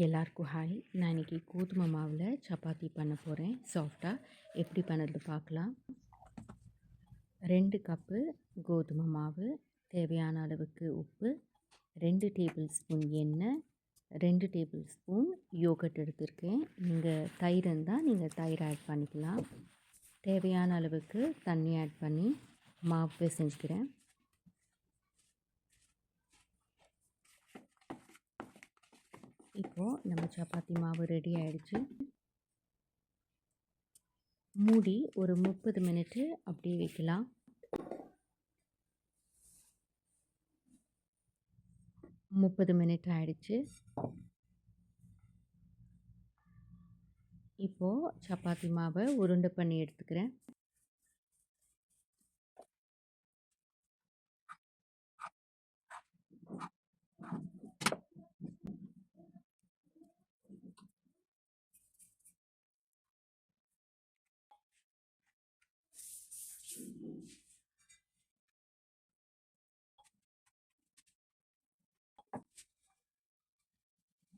எல்லாருக்கும் ஹாய். நான் இன்றைக்கி கோதுமை மாவில் சப்பாத்தி பண்ண போகிறேன். சாஃப்டாக எப்படி பண்ணுறது பார்க்கலாம். 2 கப்பு கோதுமை மாவு, தேவையான அளவுக்கு உப்பு, 2 டேபிள் ஸ்பூன் எண்ணெய், 2 டேபிள் ஸ்பூன் யோகர்ட் எடுத்திருக்கேன். நீங்கள் தயிர் இருந்தால் நீங்கள் தயிர் ஆட் பண்ணிக்கலாம். தேவையான அளவுக்கு தண்ணி ஆட் பண்ணி மாவு பிசைஞ்சுக்கிறேன். இப்போது நம்ம சப்பாத்தி மாவு ரெடி ஆகிடுச்சு. மூடி ஒரு 30 மினிட்டு அப்படியே வைக்கலாம். முப்பது மினிட் ஆகிடுச்சு. இப்போது சப்பாத்தி மாவை உருண்டை பண்ணி எடுத்துக்கிறேன்.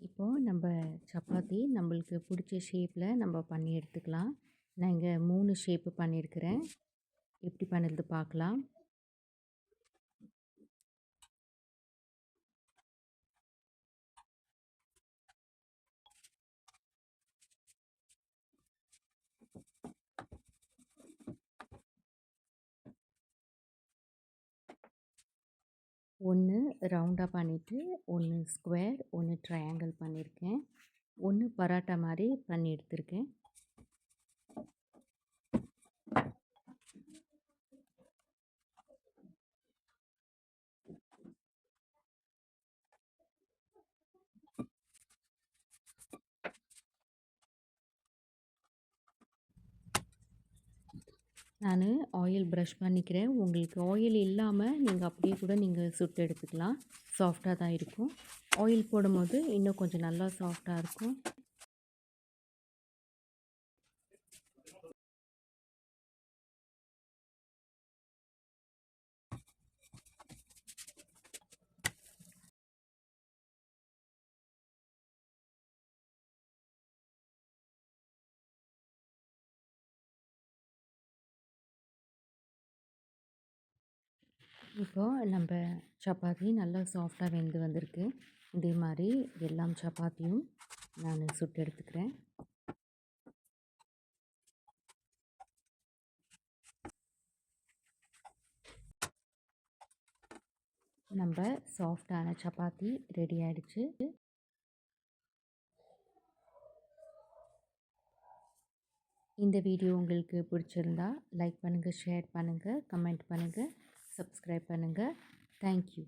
இப்போது நம்ம சப்பாத்தி நம்மளுக்கு பிடிச்ச ஷேப்பில் நம்ம பண்ணி எடுத்துக்கலாம். நான் இங்கே 3 ஷேப்பு பண்ணியிருக்கிறேன். எப்படி பண்ணுறது பார்க்கலாம். ஒன்று ரவுண்டாக பண்ணிவிட்டு, ஒன்று ஸ்கொயர், ஒன்று ட்ரையாங்கிள் பண்ணியிருக்கேன். ஒன்று பரோட்டா மாதிரி பண்ணி எடுத்திருக்கேன். நான் ஆயில் ப்ரஷ் பண்ணிக்கிறேன். உங்களுக்கு ஆயில் இல்லாமல் நீங்கள் அப்படியே கூட நீங்கள் சுட்டு எடுத்துக்கலாம். சாஃப்டாக தான் இருக்கும். ஆயில் போடும்போது இன்னும் கொஞ்சம் நல்லா சாஃப்டாக இருக்கும். இப்போது நம்ம சப்பாத்தி நல்லா சாஃப்டாக வெந்து வந்திருக்கு. இதே மாதிரி எல்லா சப்பாத்தியும் நான் சுட்டு எடுத்துக்கிறேன். நம்ம சாஃப்டான சப்பாத்தி ரெடி ஆகிடுச்சு. இந்த வீடியோ உங்களுக்கு பிடிச்சிருந்தா லைக் பண்ணுங்கள், ஷேர் பண்ணுங்கள், கமெண்ட் பண்ணுங்கள், சப்ஸ்கிரைப் பண்ணுங்கள். தேங்க்யூ.